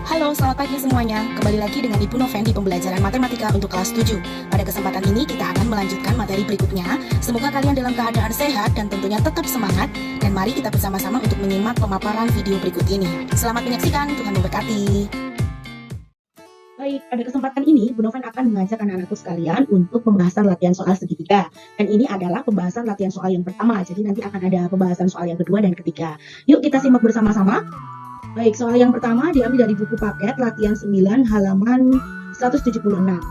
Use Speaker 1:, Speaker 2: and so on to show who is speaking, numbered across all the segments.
Speaker 1: Halo, selamat pagi semuanya. Kembali lagi dengan Ibu Noven di pembelajaran matematika untuk kelas 7. Pada kesempatan ini kita akan melanjutkan materi berikutnya. Semoga kalian dalam keadaan sehat dan tentunya tetap semangat. Dan mari kita bersama-sama untuk menyimak pemaparan video berikut ini. Selamat menyaksikan, Tuhan memberkati.
Speaker 2: Baik, pada kesempatan ini, Bu Noven akan mengajak anak-anakku sekalian untuk pembahasan latihan soal segitiga. Dan ini adalah pembahasan latihan soal yang pertama, jadi nanti akan ada pembahasan soal yang kedua dan ketiga. Yuk kita simak bersama-sama. Baik, soal yang pertama diambil dari buku paket latihan 9 halaman 176,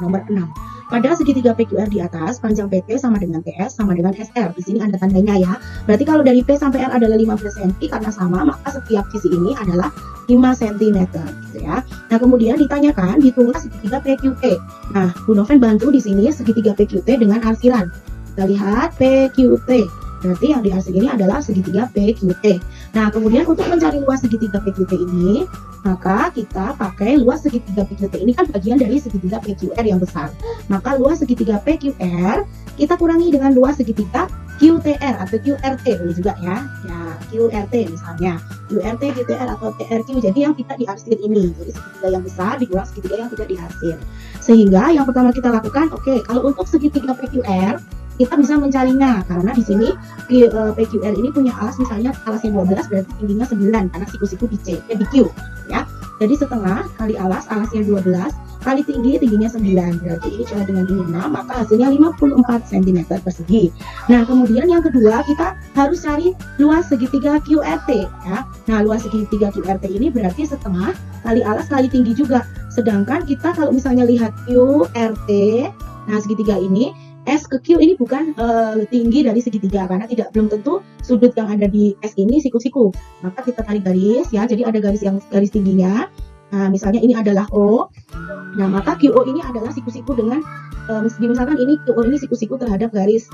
Speaker 2: nomor 6. Pada segitiga PQR di atas, panjang PT sama dengan TS sama dengan SR. Di sini ada tandanya ya. Berarti kalau dari P sampai R adalah 15 cm karena sama, maka setiap sisi ini adalah 5 cm gitu ya. Nah, kemudian ditanyakan hitunglah segitiga PQT. Nah, Bu Noven bantu di sini segitiga PQT dengan arsiran. Kita lihat PQT. Berarti yang diarsir ini adalah segitiga PQT. Nah, kemudian untuk mencari luas segitiga PQT ini, maka kita pakai luas segitiga PQT ini kan bagian dari segitiga PQR yang besar. Maka luas segitiga PQR kita kurangi dengan luas segitiga QTR atau QRT ini juga ya. Ya, QRT misalnya. QRT, QTR atau TRQ. Jadi yang tidak diarsir ini. Jadi segitiga yang besar dikurang segitiga yang tidak diarsir. Sehingga yang pertama kita lakukan, oke, kalau untuk segitiga PQR kita bisa mencarinya karena di sini PQR ini punya alas, misalnya alasnya 12 berarti tingginya 9 karena siku-siku di C, di Q ya. Jadi setengah kali alasnya 12 kali tingginya 9 berarti ini sama dengan ini 6, maka hasilnya 54 cm persegi. Nah, kemudian yang kedua kita harus cari luas segitiga QRT ya. Nah, luas segitiga QRT ini berarti setengah kali alas kali tinggi juga. Sedangkan kita kalau misalnya lihat QRT, nah segitiga ini S ke Q ini bukan tinggi dari segitiga karena belum tentu sudut yang ada di S ini siku-siku. Maka kita tarik garis ya. Jadi ada garis tingginya. Nah, misalnya ini adalah O. Nah, maka QO ini adalah siku-siku dengan misalkan ini QO ini siku-siku terhadap garis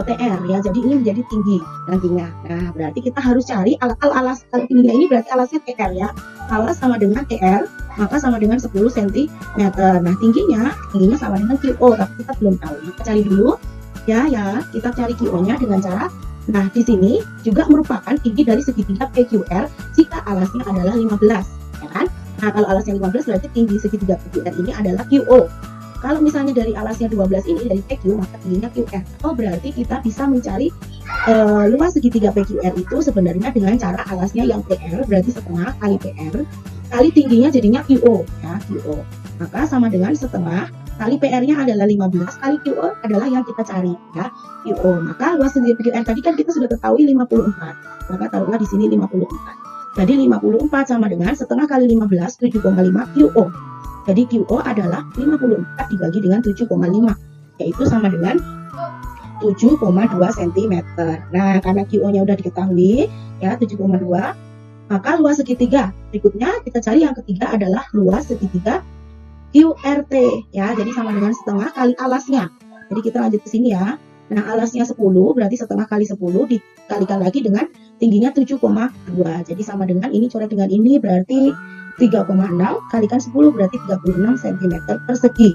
Speaker 2: TR ya. Jadi ini menjadi tinggi nantinya. Nah, berarti kita harus cari alas tingginya ini berarti alasnya TR ya. Alas sama dengan TR, maka sama dengan 10 cm. Nah, tingginya sama dengan QO, tapi kita belum tahu. Maka cari dulu ya, kita cari QO-nya dengan cara, nah di sini juga merupakan tinggi dari segitiga PQR jika alasnya adalah 15, ya kan? Nah, kalau alasnya 15 berarti tinggi segitiga PQR ini adalah QO. Kalau misalnya dari alasnya 12 ini dari PQ, maka tingginya QR. Oh, berarti kita bisa mencari luas segitiga PQR itu sebenarnya dengan cara alasnya yang PR, berarti setengah kali PR, kali tingginya jadinya QO, ya, QO. Maka sama dengan setengah kali PR-nya adalah 15, kali QO adalah yang kita cari, ya, QO. Maka luas segitiga PQR tadi kan kita sudah ketahui 54, maka taruhlah di sini 54. Jadi 54 sama dengan setengah kali 15, 7,5 QO. Jadi QO adalah 54 dibagi dengan 7,5, yaitu sama dengan 7,2 cm. Nah, karena QO-nya udah diketahui, ya 7,2, maka luas segitiga. Berikutnya kita cari yang ketiga adalah luas segitiga QRT, ya. Jadi sama dengan setengah kali alasnya. Jadi kita lanjut ke sini ya. Nah, alasnya 10, berarti setengah kali 10 dikalikan lagi dengan tingginya 7,2. Jadi sama dengan ini coret dengan ini berarti 3,6 kalikan 10 berarti 36 cm persegi.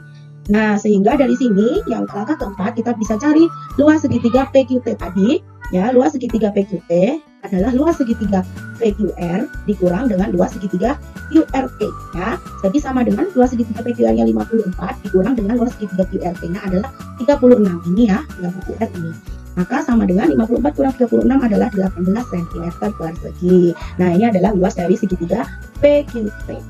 Speaker 2: Nah, sehingga dari sini yang langkah keempat kita bisa cari luas segitiga PQT tadi. Ya, luas segitiga PQT adalah luas segitiga PQR dikurang dengan luas segitiga QRT ya. Jadi sama dengan luas segitiga PQR-nya 54 dikurang dengan luas segitiga QRT-nya adalah 36 ini ya, yang PQR ini. Maka sama dengan 54 kurang 36 adalah 18 cm persegi. Nah, ini adalah luas dari segitiga PQT.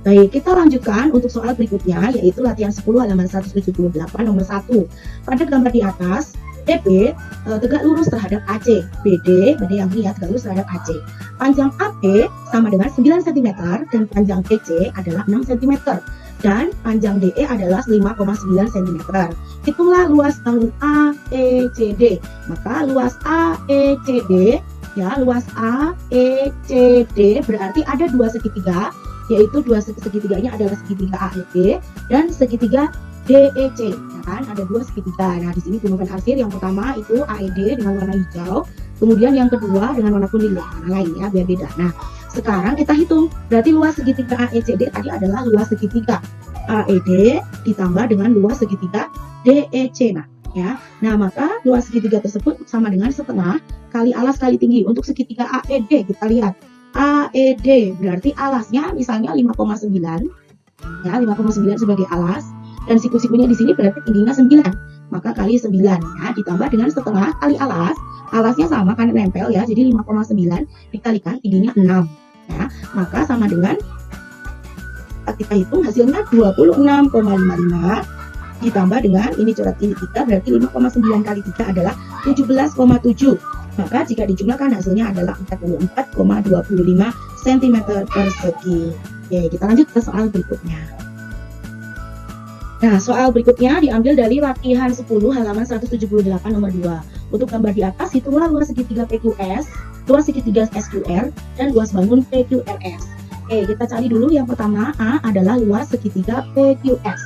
Speaker 2: Baik, kita lanjutkan untuk soal berikutnya, yaitu latihan 10 halaman 178 nomor 1. Pada gambar di atas, DB tegak lurus terhadap AC. BD yang ini ya, tegak lurus terhadap AC. Panjang AP sama dengan 9 cm dan panjang DC adalah 6 cm. Dan panjang DE adalah 5,9 cm. Hitunglah luas bangun AECD. Maka luas AECD, ya, luas AECD berarti ada dua segitiga, yaitu dua segitiganya adalah segitiga AED dan segitiga DEC, ya kan? Ada dua segitiga. Nah, di sini gunakan arsir. Yang pertama itu AED dengan warna hijau, kemudian yang kedua dengan warna kuning, warna lain ya, biar beda. Nah, sekarang kita hitung. Berarti luas segitiga AECD tadi adalah luas segitiga AED ditambah dengan luas segitiga DEC. Nah, maka luas segitiga tersebut sama dengan setengah kali alas kali tinggi. Untuk segitiga AED kita lihat. AED berarti alasnya misalnya 5,9 ya, 5,9 sebagai alas, dan siku-sikunya di sini berarti tingginya 9, maka kali 9 ya, ditambah dengan setengah kali alasnya sama karena nempel ya, jadi 5,9 dikalikan tingginya 6 ya, maka sama dengan kita hitung hasilnya 26,55 ditambah dengan ini coret ini 3 berarti 5,9 kali 3 adalah 17,7, maka jika dijumlahkan hasilnya adalah 44,25 cm persegi. Oke, kita lanjut ke soal berikutnya. Nah, soal berikutnya diambil dari latihan 10 halaman 178 nomor 2. Untuk gambar di atas, hitunglah luas segitiga PQS, luas segitiga SQR, dan luas bangun PQRS. Oke, kita cari dulu yang pertama, A adalah luas segitiga PQS.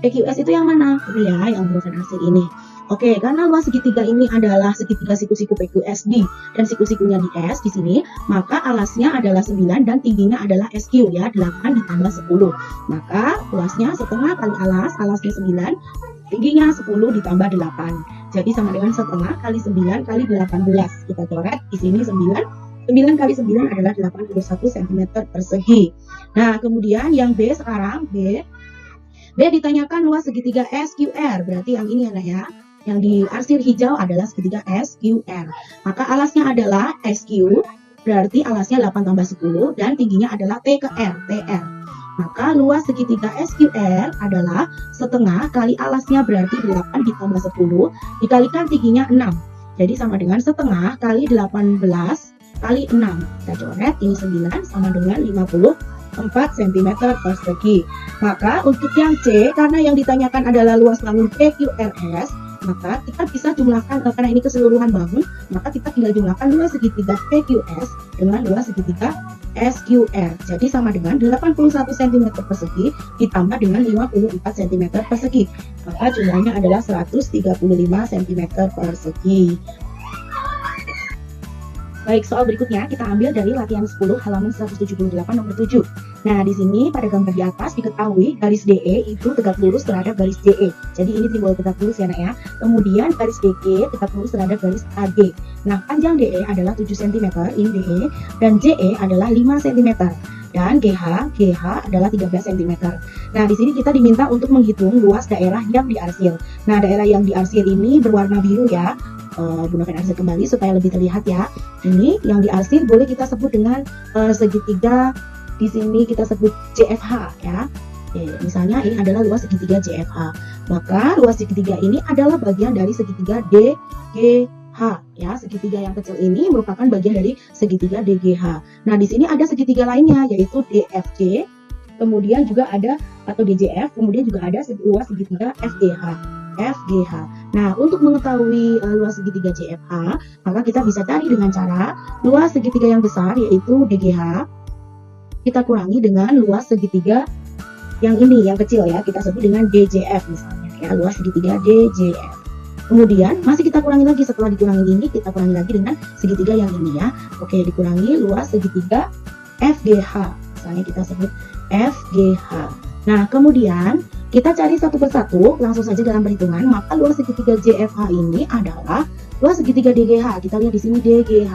Speaker 2: PQS itu yang mana? Ini ya, yang huruf asli ini. Oke, karena luas segitiga ini adalah segitiga siku-siku PQSD dan siku-sikunya di S di sini, maka alasnya adalah 9 dan tingginya adalah SQ ya, 8 ditambah 10. Maka luasnya setengah kali alasnya 9, tingginya 10 ditambah 8. Jadi sama dengan setengah kali 9 kali 18. Kita coret di sini 9 kali 9 adalah 81 cm persegi. Nah, kemudian yang B sekarang, B ditanyakan luas segitiga SQR, berarti yang ini anak ya. Yang diarsir hijau adalah segitiga SQR. Maka alasnya adalah SQ, berarti alasnya 8 tambah 10, dan tingginya adalah T ke R, TR. Maka luas segitiga SQR adalah setengah kali alasnya berarti 8 ditambah 10, dikalikan tingginya 6. Jadi sama dengan setengah kali 18 kali 6. Kita coret, ini 9 sama dengan 54 cm persegi. Maka untuk yang C, karena yang ditanyakan adalah luas bangun PQRS, maka kita bisa jumlahkan, karena ini keseluruhan bangun, maka kita tinggal jumlahkan luas segitiga PQS dengan luas segitiga SQR. Jadi sama dengan 81 cm persegi ditambah dengan 54 cm persegi. Maka jumlahnya adalah 135 cm persegi. Baik, soal berikutnya kita ambil dari latihan 10 halaman 178 nomor 7. Nah, di sini pada gambar di atas diketahui garis DE itu tegak lurus terhadap garis JE. Jadi ini simbol tegak lurus ya, nak ya. Kemudian garis DG tegak lurus terhadap garis AG. Nah, panjang DE adalah 7 cm, ini DE, dan JE adalah 5 cm. Dan GH adalah 13 cm. Nah, di sini kita diminta untuk menghitung luas daerah yang diarsir. Nah, daerah yang diarsir ini berwarna biru ya. Bu Noven arsir kembali supaya lebih terlihat ya. Ini yang diarsir boleh kita sebut dengan segitiga, di sini kita sebut JFH ya. Misalnya ini adalah luas segitiga JFH. Maka luas segitiga ini adalah bagian dari segitiga DGH ya. Segitiga yang kecil ini merupakan bagian dari segitiga DGH. Nah, di sini ada segitiga lainnya yaitu DFG. Kemudian juga ada atau DJF, kemudian juga ada luas segitiga FGH. Nah, untuk mengetahui luas segitiga JFH, maka kita bisa cari dengan cara luas segitiga yang besar yaitu DGH kita kurangi dengan luas segitiga yang ini, yang kecil ya, kita sebut dengan DJF misalnya ya, luas segitiga DJF. Kemudian masih kita kurangi lagi, setelah dikurangi ini kita kurangi lagi dengan segitiga yang ini ya. Oke, dikurangi luas segitiga FGH, misalnya kita sebut FGH. Nah, kemudian kita cari satu persatu, langsung saja dalam perhitungan. Maka luas segitiga JFH ini adalah luas segitiga DGH. Kita lihat di sini DGH,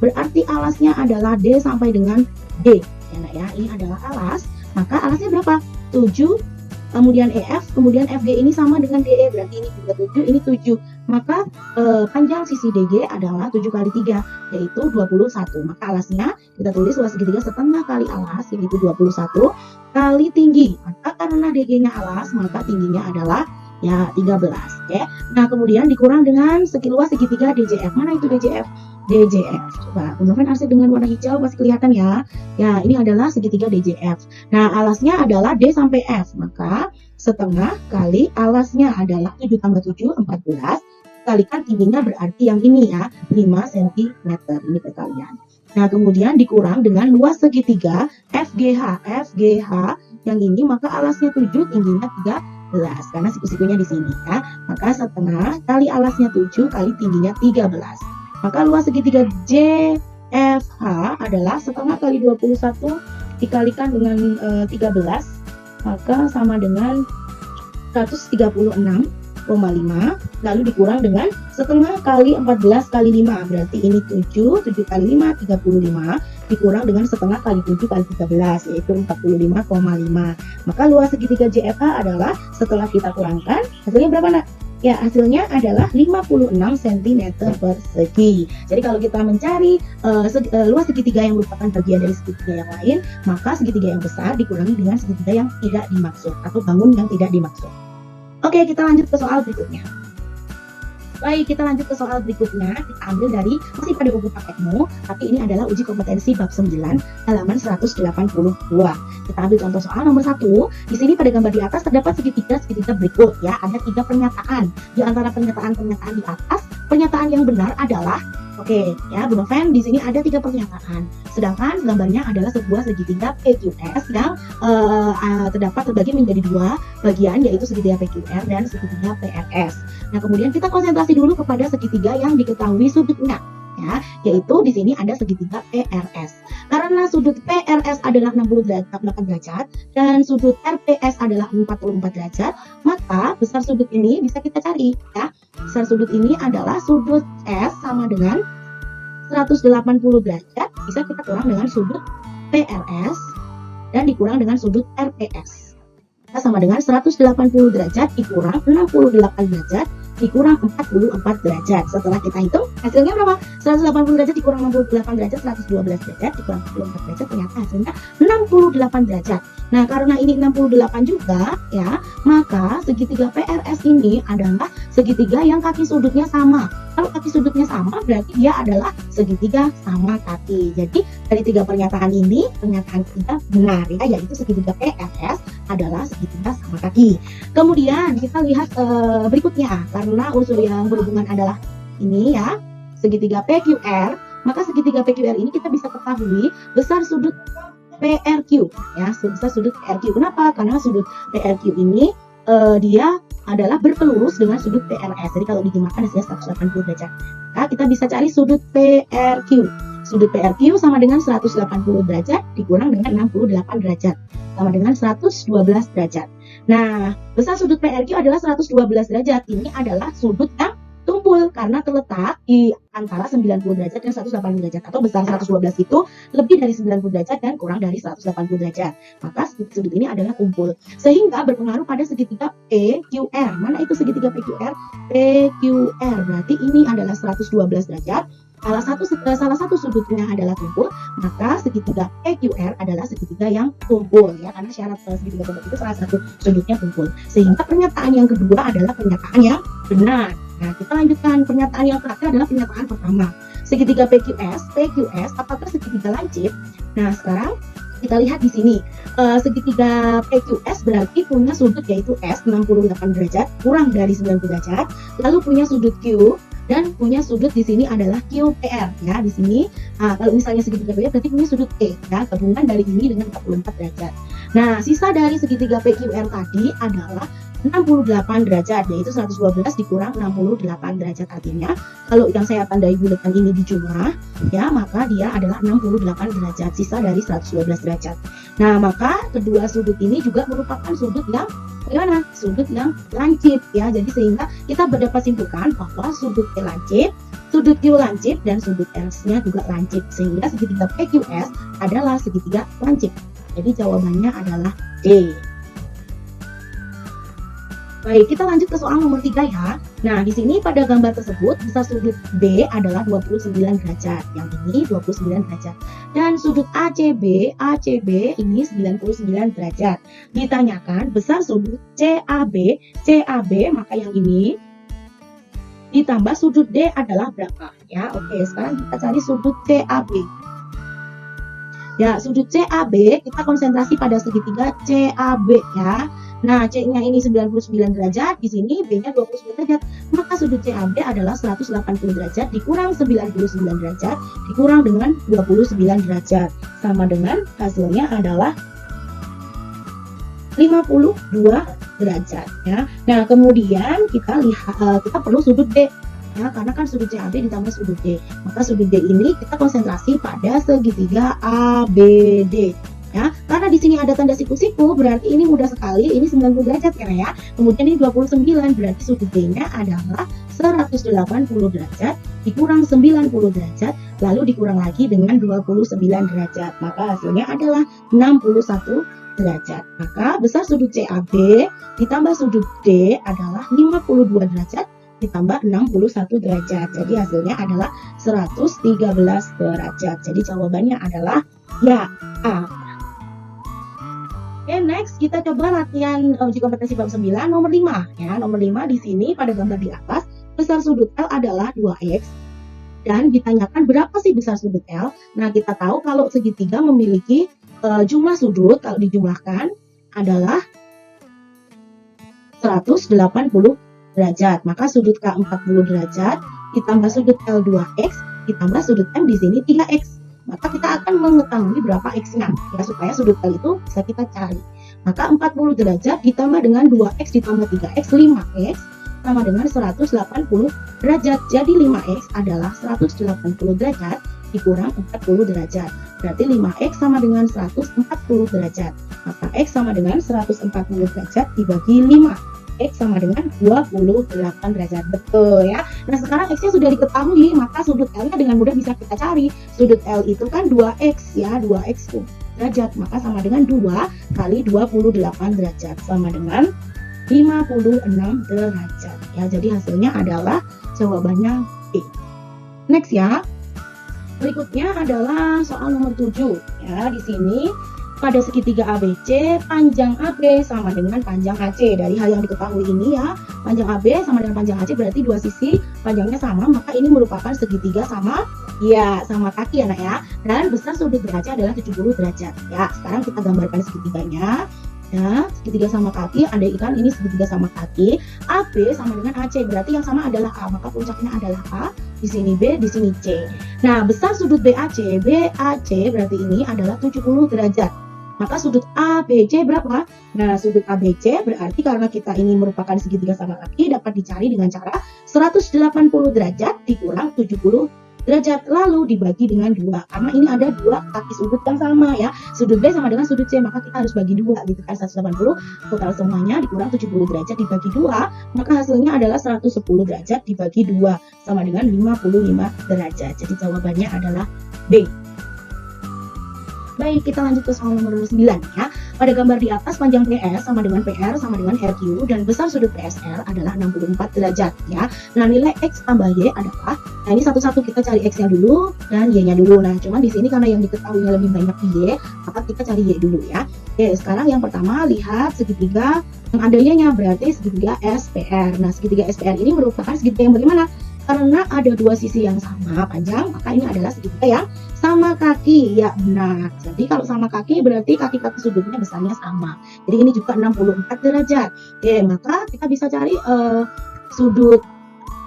Speaker 2: berarti alasnya adalah D sampai dengan D. Ya, nah ya, ini adalah alas. Maka alasnya berapa? 7. Kemudian EF, kemudian FG ini sama dengan DE, berarti ini juga 7, ini 7. Maka panjang sisi DG adalah 7 kali 3, yaitu 21. Maka alasnya kita tulis luas segitiga setengah kali alas, yaitu 21 kali tinggi. Maka karena DG-nya alas, maka tingginya adalah ya 13. Oke. Nah, kemudian dikurang dengan luas segitiga DJF. Mana itu DJF? DJF. Coba Bu Noven arsir dengan warna hijau pasti kelihatan ya. Ya, ini adalah segitiga DJF. Nah, alasnya adalah D sampai F. Maka setengah kali alasnya adalah 7 tambah 7, 14. Kalikan tingginya berarti yang ini ya, 5 cm. Ini perkalian. Nah, kemudian dikurang dengan luas segitiga FGH. FGH yang ini, maka alasnya 7, tingginya 13. Karena siku-sikunya di sini ya. Maka setengah kali alasnya 7 kali tingginya 13. Maka luas segitiga JFH adalah setengah kali 21 dikalikan dengan 13, maka sama dengan 136,5, lalu dikurang dengan setengah kali 14 kali 5, berarti ini 7 kali 5, 35, dikurang dengan setengah kali 7 kali 13, yaitu 45,5. Maka luas segitiga JFH adalah setelah kita kurangkan, hasilnya berapa nak? Ya, hasilnya adalah 56 cm persegi. Jadi kalau kita mencari luas segitiga yang merupakan bagian dari segitiga yang lain, maka segitiga yang besar dikurangi dengan segitiga yang tidak dimaksud atau bangun yang tidak dimaksud. Oke, kita lanjut ke soal berikutnya. Baik, kita lanjut ke soal berikutnya. Kita ambil dari masih pada buku paketmu, tapi ini adalah uji kompetensi bab 9 halaman 182. Kita ambil contoh soal nomor 1. Di sini pada gambar di atas terdapat segitiga berikut ya. Ada 3 pernyataan. Di antara pernyataan-pernyataan di atas, pernyataan yang benar adalah oke, ya, Bu Noven, di sini ada 3 pernyataan. Sedangkan gambarnya adalah sebuah segitiga PQS yang terdapat terbagi menjadi 2 bagian, yaitu segitiga PQR dan segitiga PRS. Nah, kemudian kita konsentrasi dulu kepada segitiga yang diketahui sudutnya, ya, yaitu di sini ada segitiga PRS. Karena sudut PRS adalah 68 derajat dan sudut RPS adalah 44 derajat, maka besar sudut ini bisa kita cari, ya. Besar sudut ini adalah sudut S sama dengan 180 derajat, bisa kita kurang dengan sudut PRS dan dikurang dengan sudut RPS. Kita sama dengan 180 derajat dikurang 68 derajat dikurang 44 derajat. Setelah kita hitung, hasilnya berapa? 180 derajat dikurang 68 derajat, 112 derajat dikurang 44 derajat, ternyata hasilnya 68 derajat. Nah, karena ini 68 juga, ya, maka segitiga PRS ini adalah segitiga yang kaki sudutnya sama. Kalau kaki sudutnya sama, berarti dia adalah segitiga sama kaki. Jadi, dari 3 pernyataan ini, pernyataan ketiga benar, ya, yaitu segitiga PRS adalah segitiga sama kaki. Kemudian, kita lihat berikutnya. Karena unsur yang berhubungan adalah ini, ya, segitiga PQR, maka segitiga PQR ini kita bisa ketahui besar sudut PRQ, ya, besar sudut PRQ. Kenapa? Karena sudut PRQ ini dia adalah berpelurus dengan sudut PRS. Jadi kalau digunakan hasilnya 180 derajat. Nah, kita bisa cari sudut PRQ. Sudut PRQ sama dengan 180 derajat dikurang dengan 68 derajat, sama dengan 112 derajat. Nah, besar sudut PRQ adalah 112 derajat. Ini adalah sudut yang tumpul karena terletak di antara 90 derajat dan 180 derajat, atau besar 112 itu lebih dari 90 derajat dan kurang dari 180 derajat. Maka sudut ini adalah tumpul, sehingga berpengaruh pada segitiga PQR. Mana itu segitiga PQR? PQR berarti ini adalah 112 derajat. Salah satu sudutnya adalah tumpul, maka segitiga PQR adalah segitiga yang tumpul, ya, karena syarat segitiga tumpul itu salah satu sudutnya tumpul. Sehingga pernyataan yang kedua adalah pernyataan yang benar. Nah, kita lanjutkan. Pernyataan yang terakhir adalah pernyataan pertama. Segitiga PQS, apakah segitiga lancip? Nah, sekarang kita lihat di sini. Segitiga PQS berarti punya sudut yaitu S 68 derajat kurang dari 90 derajat, lalu punya sudut Q dan punya sudut di sini adalah QPR, ya, di sini. Kalau misalnya segitiga PQR berarti punya sudut E, ya, gabungan dari ini dengan 44 derajat. Nah, sisa dari segitiga PQR tadi adalah 68 derajat, yaitu 112 dikurang 68 derajat. Artinya kalau yang saya tandai bulatan ini dijumlah, ya, maka dia adalah 68 derajat, sisa dari 112 derajat. Nah, maka kedua sudut ini juga merupakan sudut yang bagaimana? Sudut yang lancip, ya. Jadi sehingga kita dapat simpulkan bahwa sudut P lancip, sudut Q lancip, dan sudut S-nya juga lancip, sehingga segitiga PQS adalah segitiga lancip. Jadi jawabannya adalah D. Baik, kita lanjut ke soal nomor 3, ya. Nah, di sini pada gambar tersebut besar sudut B adalah 29 derajat. Yang ini 29 derajat. Dan sudut ACB ini 99 derajat. Ditanyakan besar sudut CAB, maka yang ini ditambah sudut D adalah berapa? Ya, oke, sekarang kita cari sudut CAB. Ya, sudut CAB kita konsentrasi pada segitiga CAB, ya. Nah, C-nya ini 99 derajat, di sini B-nya 29 derajat. Maka sudut CAB adalah 180 derajat dikurang 99 derajat dikurang dengan 29 derajat. Sama dengan hasilnya adalah 52 derajat, ya. Nah, kemudian kita perlu sudut D. Ya, karena kan sudut CAB ditambah sudut D. Maka sudut D ini kita konsentrasi pada segitiga ABD. Ya, karena di sini ada tanda siku-siku, berarti ini mudah sekali, ini 90 derajat, ya. Kemudian ini 29, berarti sudut D-nya adalah 180 derajat dikurang 90 derajat lalu dikurang lagi dengan 29 derajat, maka hasilnya adalah 61 derajat. Maka besar sudut CAB ditambah sudut D adalah 52 derajat ditambah 61 derajat. Jadi hasilnya adalah 113 derajat. Jadi jawabannya adalah ya A. Oke, next kita coba latihan uji kompetensi bab 9 nomor 5 ya. Nomor 5 di sini pada gambar di atas besar sudut L adalah 2x dan ditanyakan berapa sih besar sudut L. Nah, kita tahu kalau segitiga memiliki jumlah sudut kalau dijumlahkan adalah 180 derajat. Maka sudut K 40 derajat ditambah sudut L 2x ditambah sudut M di sini 3x. Maka kita akan mengetahui berapa x-nya ya, supaya sudut L itu bisa kita cari. Maka 40 derajat ditambah dengan 2x ditambah 3x 5x sama dengan 180 derajat. Jadi 5x adalah 180 derajat dikurang 40 derajat. Berarti 5x sama dengan 140 derajat. Maka x sama dengan 140 derajat dibagi 5. X sama dengan 28 derajat. Betul ya. Nah, sekarang x-nya sudah diketahui, maka sudut L-nya dengan mudah bisa kita cari. Sudut L itu kan 2x ya, 2x derajat. Maka sama dengan 2 kali 28 derajat sama dengan 56 derajat. Ya, jadi hasilnya adalah jawabannya B. Next ya. Berikutnya adalah soal nomor 7 ya. Di sini pada segitiga ABC panjang AB sama dengan panjang AC. Dari hal yang diketahui ini ya, panjang AB sama dengan panjang AC berarti dua sisi panjangnya sama, maka ini merupakan segitiga sama kaki anak ya. Dan besar sudut derajat adalah 70 derajat. Ya, sekarang kita gambarkan segitiganya. Ya, segitiga sama kaki, andaikan ini segitiga sama kaki, AB sama dengan AC, berarti yang sama adalah A, maka puncaknya adalah A, di sini B, di sini C. Nah, besar sudut BAC berarti ini adalah 70 derajat. Maka sudut ABC berapa? Nah, sudut ABC berarti karena kita ini merupakan segitiga sama kaki dapat dicari dengan cara 180 derajat dikurang 70 derajat lalu dibagi dengan 2, karena ini ada dua kaki sudut yang sama ya, sudut B sama dengan sudut C, maka kita harus bagi 2 gitu kan, 180 total semuanya dikurang 70 derajat dibagi 2, maka hasilnya adalah 110 derajat dibagi 2 sama dengan 55 derajat. Jadi jawabannya adalah B. Baik, kita lanjut ke soal nomor 9 ya. Pada gambar di atas panjang PS sama dengan PR sama dengan RQ dan besar sudut PSR adalah 64 derajat ya. Nah, nilai X tambah Y adalah, nah ini satu-satu kita cari X-nya dulu dan Y-nya dulu. Nah, cuman di sini karena yang diketahuinya lebih banyak Y, maka kita cari Y dulu ya. Oke, sekarang yang pertama lihat segitiga yang ada Y-nya berarti segitiga SPR. Nah, segitiga SPR ini merupakan segitiga yang bagaimana? Karena ada dua sisi yang sama panjang, maka ini adalah segitiga yang sama kaki. Ya benar. Jadi kalau sama kaki berarti kaki-kaki sudutnya besarnya sama. Jadi ini juga 64 derajat. Oke, maka kita bisa cari sudut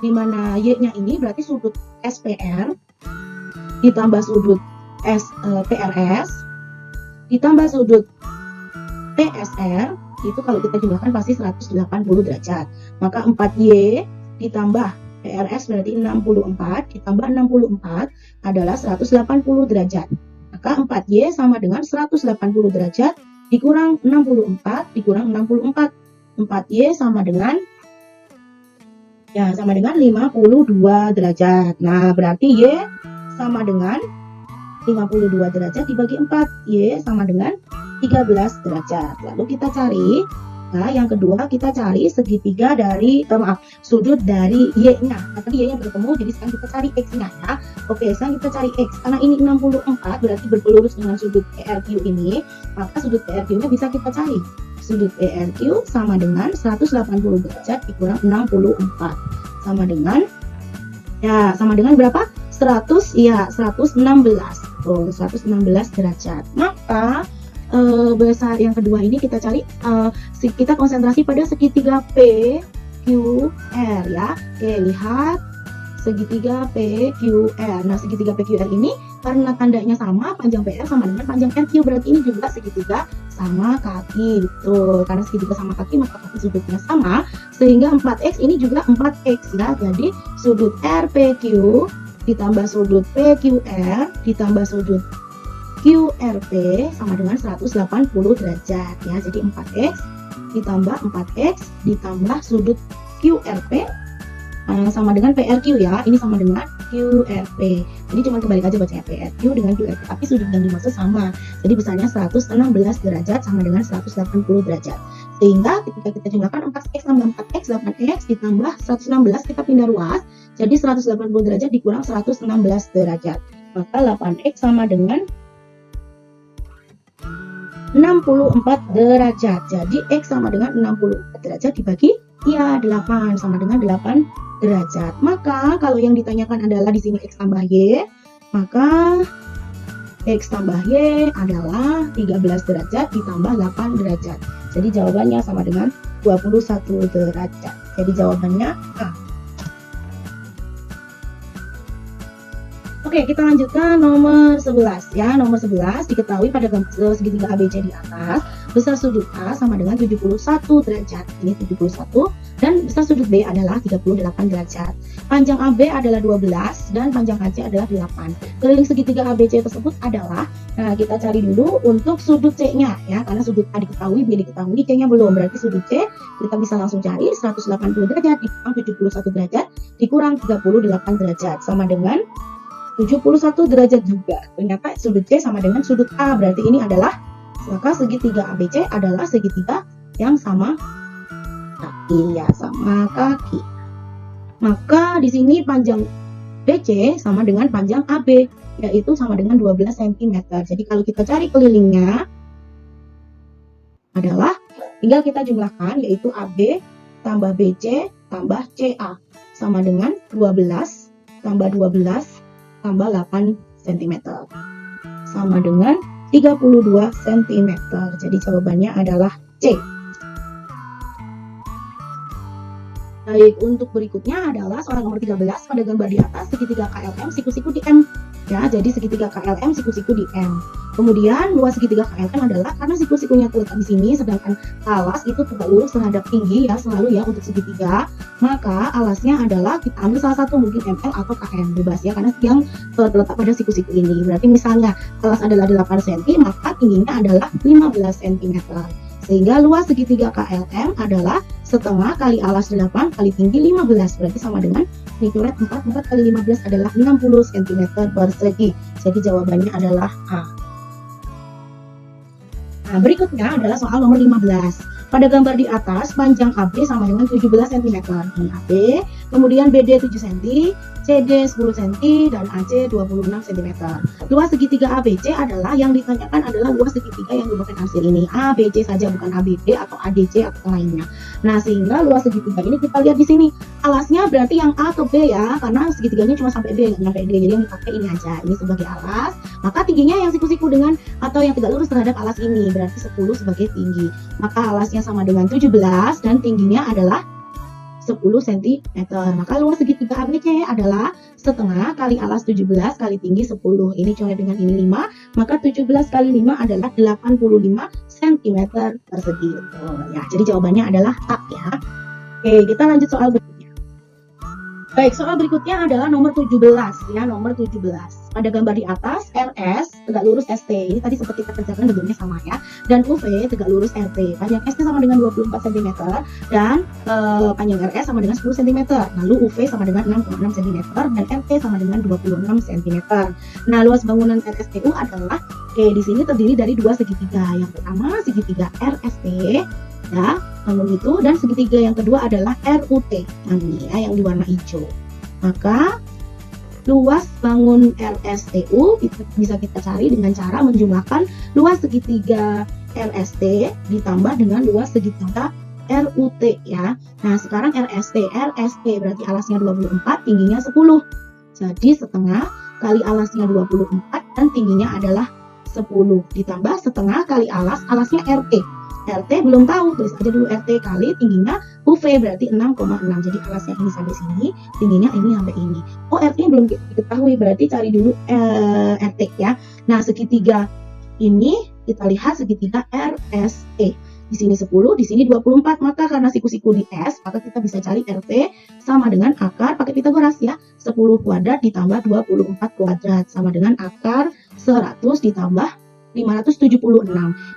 Speaker 2: di mana Y-nya ini berarti sudut SPR ditambah sudut PRS ditambah sudut PSR itu kalau kita jumlahkan pasti 180 derajat. Maka 4Y ditambah PRS berarti 64 ditambah 64 adalah 180 derajat. Maka 4Y sama dengan 180 derajat dikurang 64 dikurang 64. 4Y sama dengan 52 derajat. Nah, berarti Y sama dengan 52 derajat dibagi 4. Y sama dengan 13 derajat. Lalu kita cari, nah yang kedua kita cari segitiga dari sudut dari Y-nya. Nah, tadi Y-nya bertemu, jadi sekarang kita cari X-nya ya. Oke, sekarang kita cari X. Karena ini 64 berarti berpelurus dengan sudut PRQ ini, maka sudut PRQ-nya bisa kita cari. Sudut PRQ sama dengan 180 derajat dikurang 64 sama dengan berapa? 116. Oh, 116 derajat. Maka besar yang kedua ini kita cari, kita konsentrasi pada segitiga PQR ya. Oke, lihat segitiga PQR. Nah, segitiga PQR ini karena tandanya sama, panjang PR sama dengan panjang RQ, berarti ini juga segitiga sama kaki. Betul, karena segitiga sama kaki maka kaki sudutnya sama, sehingga 4X ini juga 4X ya. Jadi sudut RPQ ditambah sudut PQR ditambah sudut QRP sama dengan 180 derajat ya. Jadi 4X ditambah 4X ditambah sudut QRP sama dengan PRQ ya, ini sama dengan QRP. Jadi cuma kembali aja bacanya PRQ dengan QRP, tapi sudut yang dimaksud sama. Jadi besarnya 116 derajat sama dengan 180 derajat. Sehingga ketika kita jumlahkan 4x tambah 4x, 8x ditambah 116, kita pindah ruas. Jadi 180 derajat dikurang 116 derajat. Maka 8x sama dengan 64 derajat. Jadi X sama dengan 64 derajat dibagi 8 sama dengan 8 derajat. Maka kalau yang ditanyakan adalah di sini X tambah Y, maka X tambah Y adalah 13 derajat ditambah 8 derajat. Jadi jawabannya sama dengan 21 derajat. Jadi jawabannya A. Oke, kita lanjutkan nomor 11 ya. Nomor 11 diketahui pada gambar segitiga ABC di atas, besar sudut A sama dengan 71 derajat. Ini 71 dan besar sudut B adalah 38 derajat. Panjang AB adalah 12 dan panjang AC adalah 8. Keliling segitiga ABC tersebut adalah, nah kita cari dulu untuk sudut C-nya ya, karena sudut A diketahui, B diketahui, C-nya belum. Berarti sudut C kita bisa langsung cari 180 derajat dikurang 71 derajat dikurang 38 derajat sama dengan 71 derajat juga. Ternyata sudut C sama dengan sudut A. Berarti ini adalah, maka segitiga ABC adalah segitiga yang sama kaki ya, sama kaki. Maka di sini panjang BC sama dengan panjang AB, yaitu sama dengan 12 cm. Jadi kalau kita cari kelilingnya adalah tinggal kita jumlahkan, yaitu AB tambah BC tambah CA sama dengan 12 tambah 12 tambah 8 cm sama dengan 32 cm. Jadi jawabannya adalah C. Baik, untuk berikutnya adalah soal nomor 13. Pada gambar di atas segitiga KLM siku-siku di M ya. Jadi segitiga KLM siku-siku di M. Kemudian luas segitiga KLM adalah, karena siku-sikunya terletak di sini sedangkan alas itu tegak lurus terhadap tinggi ya, selalu ya untuk segitiga, maka alasnya adalah kita ambil salah satu, mungkin ML atau KM, bebas ya, karena yang terletak pada siku-siku ini. Berarti misalnya alas adalah 8 cm, maka tingginya adalah 15 cm. Sehingga luas segitiga KLM adalah setengah kali alas 8 kali tinggi 15. Berarti sama dengan ini coret 4 kali 15 adalah 60 cm persegi. Jadi jawabannya adalah A. Nah, berikutnya adalah soal nomor 15. Pada gambar di atas, panjang AB sama dengan 17 cm. Ini AB, kemudian BD 7 cm, CD 10 cm, dan AC 26 cm. Luas segitiga ABC adalah, yang ditanyakan adalah luas segitiga yang merupakan hasil ini. ABC saja, bukan ABD atau ADC atau lainnya. Nah, sehingga luas segitiga ini kita lihat di sini. Alasnya berarti yang A ke B ya, karena segitiganya cuma sampai B, nggak nyampe D. Jadi yang dipakai ini aja, ini sebagai alas. Maka tingginya yang siku-siku dengan atau yang tegak lurus terhadap alas ini, berarti 10 sebagai tinggi. Maka alasnya sama dengan 17 dan tingginya adalah 10 cm. Maka luas segitiga ABC adalah setengah kali alas 17 kali tinggi 10. Ini coret dengan ini 5, maka 17 kali 5 adalah 85 cm persegi. Ya, jadi jawabannya adalah A ya. Oke, kita lanjut soal berikutnya. Baik, soal berikutnya adalah nomor 17 ya, nomor 17. Pada gambar di atas, RS tegak lurus ST. Ini tadi sempat kita kerjakan, bentuknya sama ya. Dan UV tegak lurus RT. Panjang ST sama dengan 24 cm dan panjang RS sama dengan 10 cm. Lalu UV sama dengan 6,6 cm dan RT sama dengan 26 cm. Nah, luas bangunan RSTU adalah, di sini terdiri dari dua segitiga. Yang pertama segitiga RST ya, bangun itu, dan segitiga yang kedua adalah RUT, yang di warna hijau. Maka luas bangun RSTU bisa kita cari dengan cara menjumlahkan luas segitiga RST ditambah dengan luas segitiga RUT ya. Nah, sekarang RST berarti alasnya 24, tingginya 10. Jadi setengah kali alasnya 24 dan tingginya adalah 10 ditambah setengah kali alasnya RT. RT belum tahu, tulis aja dulu RT kali tingginya UV berarti 6,6. Jadi alasnya ini sampai sini, tingginya ini sampai ini. Oh, RT belum diketahui, berarti cari dulu RT ya. Nah, segitiga ini kita lihat segitiga RSE. Di sini 10, di sini 24. Maka karena siku-siku di S, maka kita bisa cari RT sama dengan akar pakai Pitagoras ya. 10 kuadrat ditambah 24 kuadrat sama dengan akar 100 ditambah 576.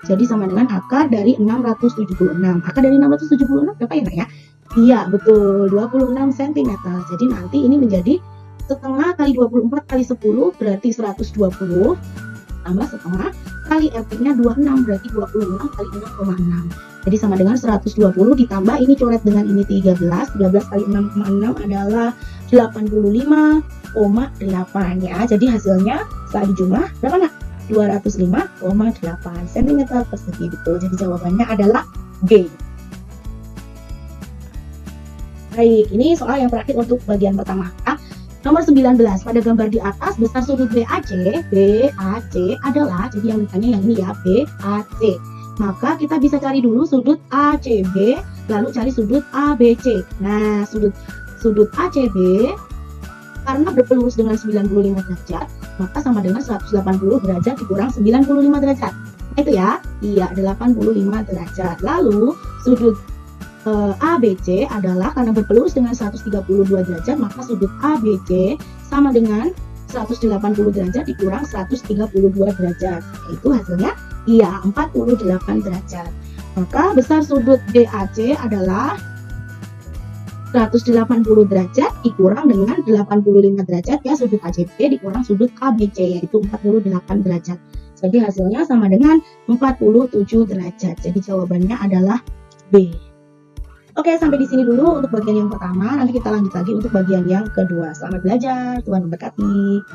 Speaker 2: Jadi sama dengan akar dari 676. Akar dari 676 berapa ya, Nak ya? Iya, betul, 26 cm. Jadi nanti ini menjadi setengah kali 24 kali 10 berarti 120, tambah setengah kali RT-nya 26 berarti 26 kali 6,6. Jadi sama dengan 120 ditambah ini coret dengan ini 13 kali 6,6 adalah 85,8 ya. Jadi hasilnya setelah dijumlah berapa nak? 205,8 cm persegi, betul. Jadi jawabannya adalah B. Baik, ini soal yang terakhir untuk bagian pertama. Nomor 19, pada gambar di atas besar sudut BAC adalah, jadi yang ditanya yang ini ya, BAC. Maka kita bisa cari dulu sudut ACB, lalu cari sudut ABC. Nah, sudut ACB karena berpelurus dengan 95 derajat, maka sama dengan 180 derajat dikurang 95 derajat. Nah, itu ya, iya 85 derajat. Lalu sudut ABC adalah karena berpelurus dengan 132 derajat, maka sudut ABC sama dengan 180 derajat dikurang 132 derajat. Itu hasilnya iya 48 derajat. Maka besar sudut BAC adalah 180 derajat dikurang dengan 85 derajat ya, sudut ACB dikurang sudut ABC yaitu 48 derajat. Jadi hasilnya sama dengan 47 derajat. Jadi jawabannya adalah B. Oke, sampai di sini dulu untuk bagian yang pertama. Nanti kita lanjut lagi untuk bagian yang kedua. Selamat belajar, Tuhan memberkati.